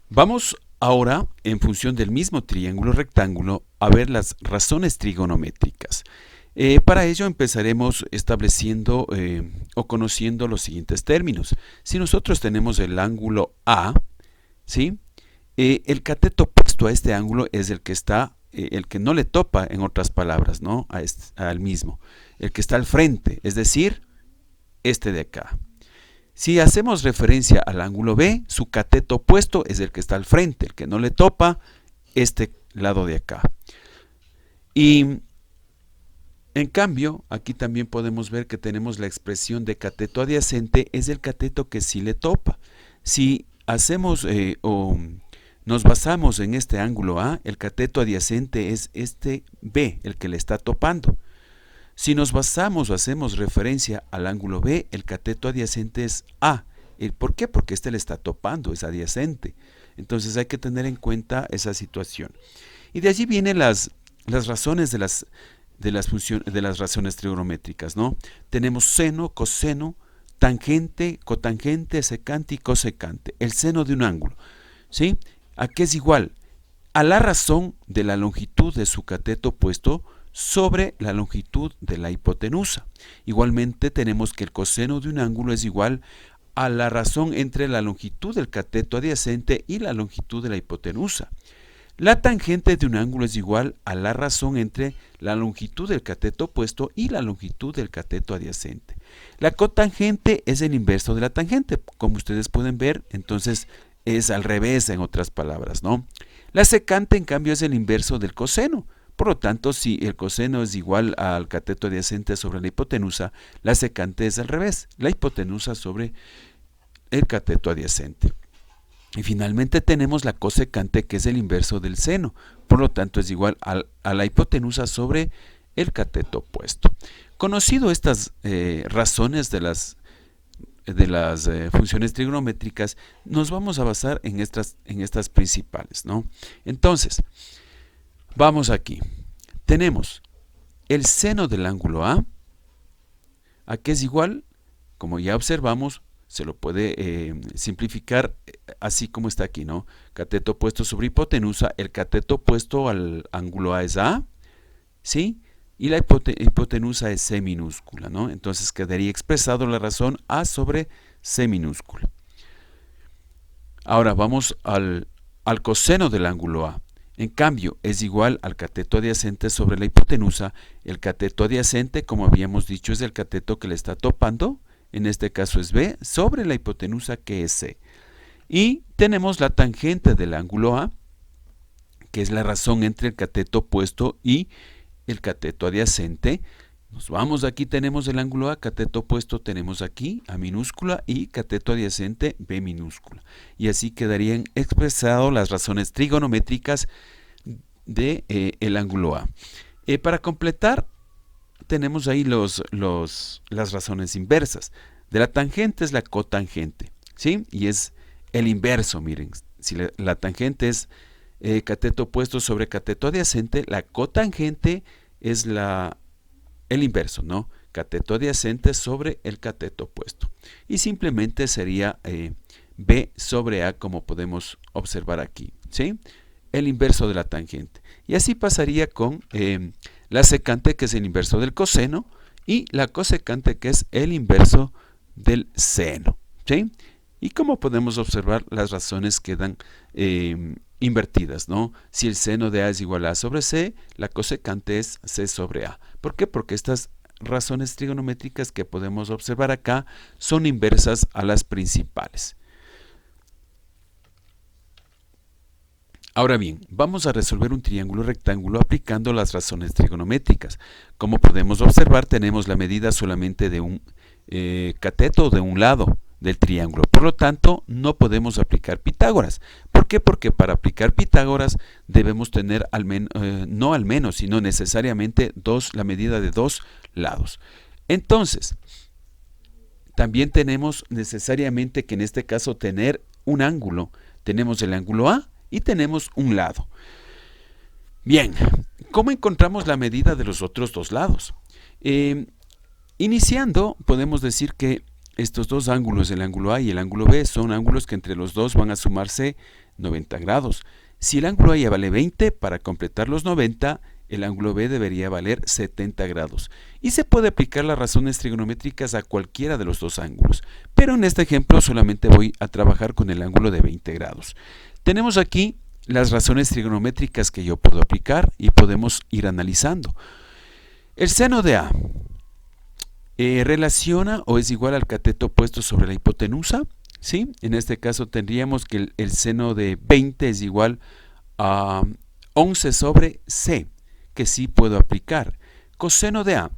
Vamos ahora, en función del mismo triángulo rectángulo, a ver las razones trigonométricas. Para ello empezaremos estableciendo o conociendo los siguientes términos. Si nosotros tenemos el ángulo A, ¿sí? El cateto opuesto a este ángulo es el que está, el que no le topa, en otras palabras, ¿no? Al mismo. El que está al frente, es decir, este de acá. Si hacemos referencia al ángulo B, su cateto opuesto es el que está al frente, el que no le topa este lado de acá. Y en cambio, aquí también podemos ver que tenemos la expresión de cateto adyacente, es el cateto que sí le topa. Si hacemos o nos basamos en este ángulo A, el cateto adyacente es este B, el que le está topando. Si nos basamos o hacemos referencia al ángulo B, el cateto adyacente es A. ¿Por qué? Porque este le está topando, es adyacente. Entonces hay que tener en cuenta esa situación. Y de allí vienen las razones de las razones trigonométricas, ¿no? Tenemos seno, coseno, tangente, cotangente, secante y cosecante. El seno de un ángulo, ¿sí? ¿A qué es igual? A la razón de la longitud de su cateto opuesto sobre la longitud de la hipotenusa. Igualmente tenemos que el coseno de un ángulo es igual a la razón entre la longitud del cateto adyacente y la longitud de la hipotenusa. La tangente de un ángulo es igual a la razón entre la longitud del cateto opuesto y la longitud del cateto adyacente. La cotangente es el inverso de la tangente, como ustedes pueden ver, entonces es al revés, en otras palabras, ¿no? La secante, en cambio, es el inverso del coseno. Por lo tanto, si el coseno es igual al cateto adyacente sobre la hipotenusa, la secante es al revés, la hipotenusa sobre el cateto adyacente. Y finalmente tenemos la cosecante, que es el inverso del seno, por lo tanto es igual a la hipotenusa sobre el cateto opuesto. Conocido estas razones de las funciones trigonométricas, nos vamos a basar en estas principales, ¿no? Entonces, vamos aquí. Tenemos el seno del ángulo A, que es igual, como ya observamos, se lo puede simplificar así como está aquí, ¿no? Cateto opuesto sobre hipotenusa, el cateto opuesto al ángulo A es A, ¿sí? Y la hipotenusa es C minúscula, ¿no? Entonces quedaría expresado la razón A sobre C minúscula. Ahora vamos al coseno del ángulo A. En cambio, es igual al cateto adyacente sobre la hipotenusa. El cateto adyacente, como habíamos dicho, es el cateto que le está topando. En este caso es B, sobre la hipotenusa, que es C. Y tenemos la tangente del ángulo A, que es la razón entre el cateto opuesto y el cateto adyacente. Nos vamos, aquí tenemos el ángulo A, cateto opuesto tenemos aquí A minúscula y cateto adyacente B minúscula. Y así quedarían expresadas las razones trigonométricas de el ángulo A. Para completar, tenemos ahí las razones inversas. De la tangente es la cotangente, ¿sí? Y es el inverso, miren. Si la tangente es cateto opuesto sobre cateto adyacente, la cotangente es el inverso, ¿no? Cateto adyacente sobre el cateto opuesto. Y simplemente sería B sobre A, como podemos observar aquí, ¿sí? El inverso de la tangente. Y así pasaría con la secante, que es el inverso del coseno, y la cosecante, que es el inverso del seno, ¿sí? Y como podemos observar, las razones quedan invertidas, ¿no? Si el seno de A es igual a A sobre C, la cosecante es C sobre A. ¿Por qué? Porque estas razones trigonométricas que podemos observar acá son inversas a las principales. Ahora bien, vamos a resolver un triángulo rectángulo aplicando las razones trigonométricas. Como podemos observar, tenemos la medida solamente de un cateto de un lado del triángulo. Por lo tanto, no podemos aplicar Pitágoras. ¿Por qué? Porque para aplicar Pitágoras debemos tener no al menos, sino necesariamente la medida de dos lados. Entonces, también tenemos necesariamente que en este caso tener un ángulo. Tenemos el ángulo A y tenemos un lado. Bien, ¿cómo encontramos la medida de los otros dos lados? Iniciando, podemos decir que estos dos ángulos, el ángulo A y el ángulo B, son ángulos que entre los dos van a sumarse 90 grados. Si el ángulo A ya vale 20, para completar los 90, el ángulo B debería valer 70 grados. Y se puede aplicar las razones trigonométricas a cualquiera de los dos ángulos. Pero en este ejemplo solamente voy a trabajar con el ángulo de 20 grados. Tenemos aquí las razones trigonométricas que yo puedo aplicar y podemos ir analizando. El seno de A relaciona o es igual al cateto opuesto sobre la hipotenusa, ¿sí? En este caso tendríamos que el seno de 20 es igual a 11 sobre C, que sí puedo aplicar. Coseno de A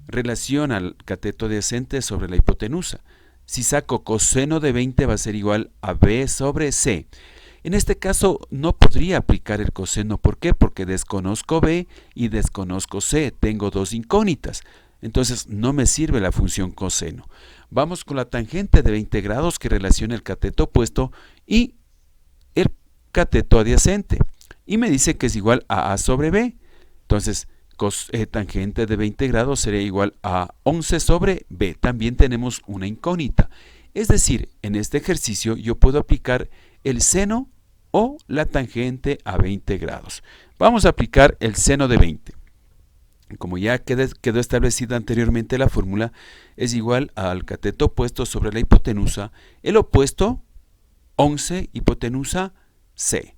relaciona al cateto adyacente sobre la hipotenusa. Si saco coseno de 20 va a ser igual a B sobre C. En este caso no podría aplicar el coseno. ¿Por qué? Porque desconozco B y desconozco C. Tengo dos incógnitas. Entonces no me sirve la función coseno. Vamos con la tangente de 20 grados que relaciona el cateto opuesto y el cateto adyacente. Y me dice que es igual a A sobre B. Entonces, tangente de 20 grados sería igual a 11 sobre B. También tenemos una incógnita. Es decir, en este ejercicio yo puedo aplicar el seno o la tangente a 20 grados. Vamos a aplicar el seno de 20. Como ya quedó establecida anteriormente la fórmula, es igual al cateto opuesto sobre la hipotenusa, el opuesto 11, hipotenusa C.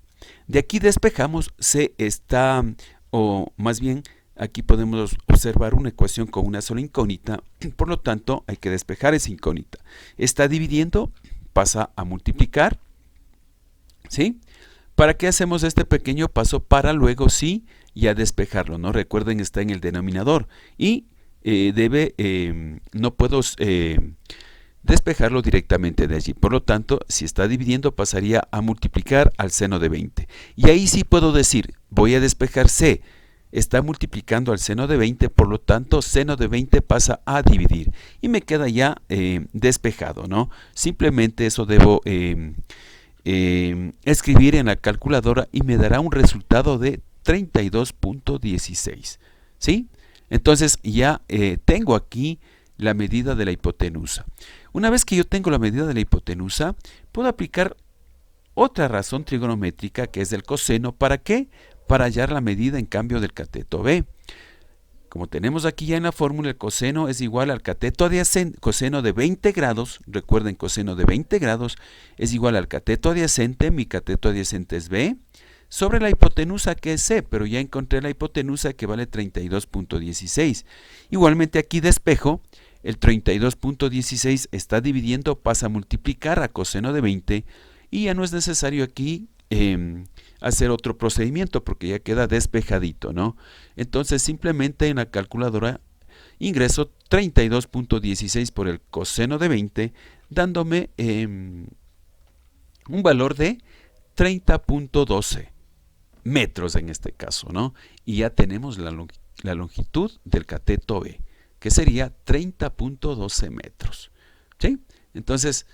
De aquí despejamos, C está, o más bien, aquí podemos observar una ecuación con una sola incógnita, por lo tanto hay que despejar esa incógnita. Está dividiendo, pasa a multiplicar, ¿sí? ¿Para qué hacemos este pequeño paso? Para luego sí ya despejarlo, ¿no? Recuerden, está en el denominador y no puedo despejarlo directamente de allí. Por lo tanto, si está dividiendo, pasaría a multiplicar al seno de 20. Y ahí sí puedo decir, voy a despejar C. Está multiplicando al seno de 20, por lo tanto, seno de 20 pasa a dividir. Y me queda ya despejado, ¿no? Simplemente eso debo escribir en la calculadora y me dará un resultado de 32.16, ¿sí? Entonces ya tengo aquí la medida de la hipotenusa. Una vez que yo tengo la medida de la hipotenusa, puedo aplicar otra razón trigonométrica que es el coseno. ¿Para qué? Para hallar la medida en cambio del cateto B. Como tenemos aquí ya en la fórmula, el coseno es igual al cateto adyacente, coseno de 20 grados, recuerden, coseno de 20 grados es igual al cateto adyacente, mi cateto adyacente es B, sobre la hipotenusa que es C, pero ya encontré la hipotenusa que vale 32.16. Igualmente aquí despejo, el 32.16 está dividiendo, pasa a multiplicar a coseno de 20 y ya no es necesario aquí hacer otro procedimiento porque ya queda despejadito, ¿no? Entonces simplemente en la calculadora ingreso 32.16 por el coseno de 20, dándome un valor de 30.12 metros en este caso, ¿no? Y ya tenemos la longitud del cateto B, que sería 30.12 metros, ¿sí? Entonces,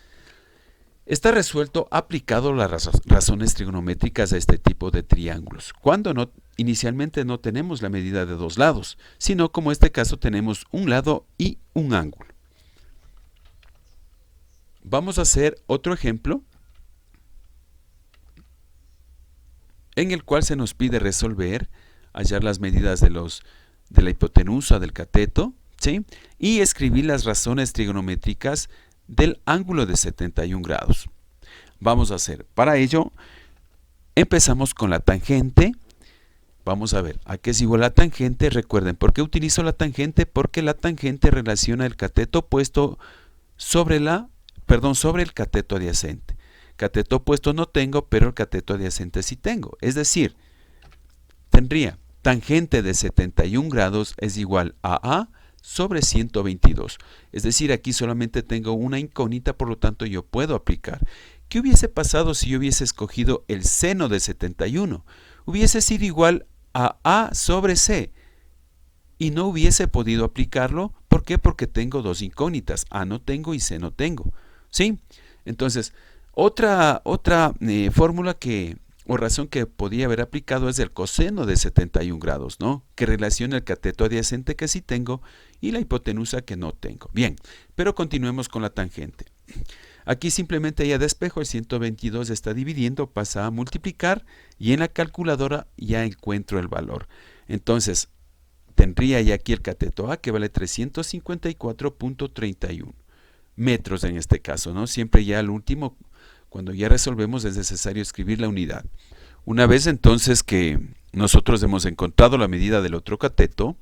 está resuelto aplicado las razones trigonométricas a este tipo de triángulos, cuando inicialmente no tenemos la medida de dos lados, sino como en este caso tenemos un lado y un ángulo. Vamos a hacer otro ejemplo en el cual se nos pide resolver, hallar las medidas de la hipotenusa del cateto, ¿sí? Y escribir las razones trigonométricas del ángulo de 71 grados. Vamos a hacer, para ello, empezamos con la tangente. Vamos a ver, ¿a qué es igual la tangente? Recuerden, ¿por qué utilizo la tangente? Porque la tangente relaciona el cateto opuesto sobre el cateto adyacente. Cateto opuesto no tengo, pero el cateto adyacente sí tengo. Es decir, tendría tangente de 71 grados es igual a sobre 122. Es decir, aquí solamente tengo una incógnita, por lo tanto yo puedo aplicar. ¿Qué hubiese pasado si yo hubiese escogido el seno de 71? Hubiese sido igual a sobre C y no hubiese podido aplicarlo. ¿Por qué? Porque tengo dos incógnitas, A no tengo y C no tengo, ¿sí? Entonces, otra fórmula que o razón que podía haber aplicado es el coseno de 71 grados, ¿no? Que relaciona el cateto adyacente que sí tengo y la hipotenusa que no tengo. Bien, pero continuemos con la tangente. Aquí simplemente ya despejo, el 122 está dividiendo, pasa a multiplicar y en la calculadora ya encuentro el valor. Entonces, tendría ya aquí el cateto A que vale 354.31 metros en este caso, ¿no? Siempre ya al último, cuando ya resolvemos, es necesario escribir la unidad. Una vez entonces que nosotros hemos encontrado la medida del otro cateto,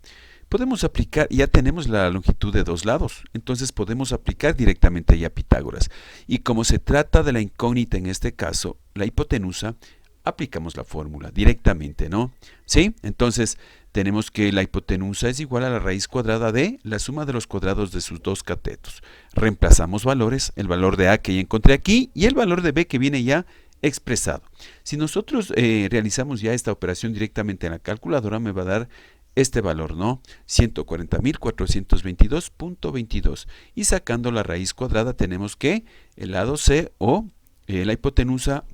podemos aplicar, ya tenemos la longitud de dos lados, entonces podemos aplicar directamente ya Pitágoras. Y como se trata de la incógnita en este caso, la hipotenusa, aplicamos la fórmula directamente, ¿no? ¿Sí? Entonces tenemos que la hipotenusa es igual a la raíz cuadrada de la suma de los cuadrados de sus dos catetos. Reemplazamos valores, el valor de A que ya encontré aquí y el valor de B que viene ya expresado. Si nosotros realizamos ya esta operación directamente en la calculadora, me va a dar este valor, ¿no? 140.422.22. Y sacando la raíz cuadrada tenemos que el lado C o la hipotenusa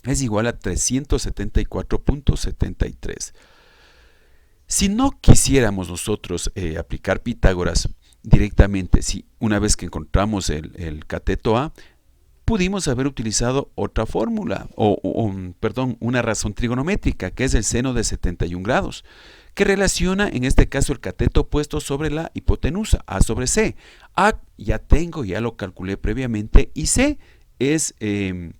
es igual a 374.73. Si no quisiéramos nosotros aplicar Pitágoras directamente, si una vez que encontramos el cateto A, pudimos haber utilizado otra fórmula, perdón, una razón trigonométrica, que es el seno de 71 grados, que relaciona en este caso el cateto puesto sobre la hipotenusa, A sobre C. A ya tengo, ya lo calculé previamente, y C es el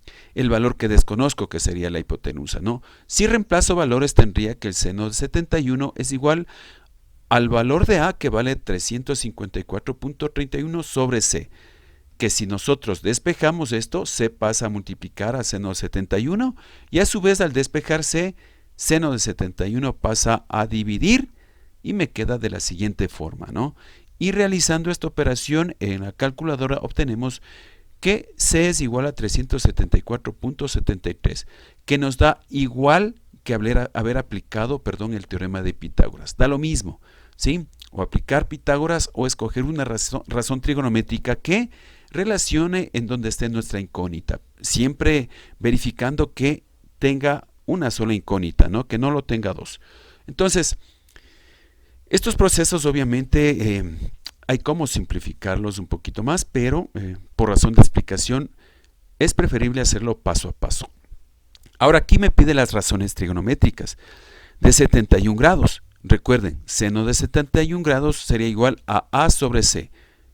valor que desconozco, que sería la hipotenusa, ¿no? Si reemplazo valores, tendría que el seno de 71 es igual al valor de A, que vale 354.31 sobre C, que si nosotros despejamos esto, C pasa a multiplicar a seno de 71, y a su vez al despejar C, seno de 71 pasa a dividir, y me queda de la siguiente forma, ¿no? Y realizando esta operación en la calculadora obtenemos que C es igual a 374.73, que nos da igual que haber aplicado, el teorema de Pitágoras. Da lo mismo, ¿sí? O aplicar Pitágoras o escoger una razón trigonométrica que relacione en donde esté nuestra incógnita, siempre verificando que tenga una sola incógnita, ¿no? Que no lo tenga dos. Entonces, estos procesos obviamente hay cómo simplificarlos un poquito más, pero por razón de explicación es preferible hacerlo paso a paso. Ahora aquí me pide las razones trigonométricas de 71 grados. Recuerden, seno de 71 grados sería igual a A sobre C.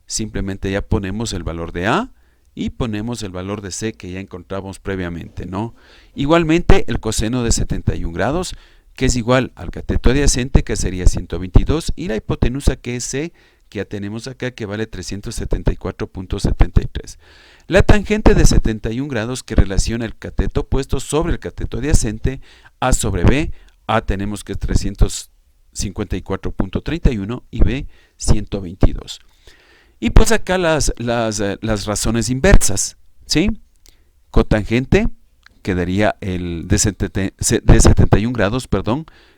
Simplemente ya ponemos el valor de A y ponemos el valor de C que ya encontramos previamente, ¿no? Igualmente el coseno de 71 grados, que es igual al cateto adyacente, que sería 122, y la hipotenusa, que es C, que ya tenemos acá, que vale 374.73. La tangente de 71 grados, que relaciona el cateto puesto sobre el cateto adyacente, A sobre B. A tenemos que es 354.31 y B 122. Y pues acá las razones inversas, ¿sí? Cotangente quedaría el de 71 grados,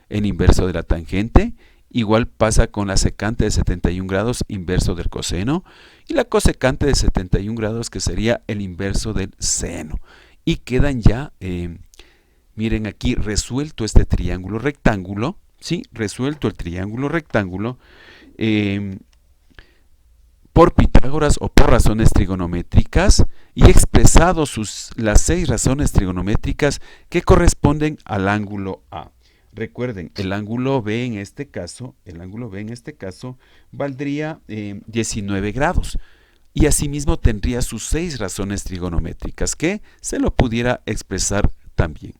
en inverso de la tangente. Igual pasa con la secante de 71 grados, inverso del coseno. Y la cosecante de 71 grados, que sería el inverso del seno. Y quedan ya, miren aquí, resuelto este triángulo rectángulo, ¿sí? Resuelto el triángulo rectángulo, por Pitágoras o por razones trigonométricas, y expresado las 6 razones trigonométricas que corresponden al ángulo A. Recuerden, el ángulo B en este caso, valdría 19 grados. Y asimismo tendría sus 6 razones trigonométricas que se lo pudiera expresar también.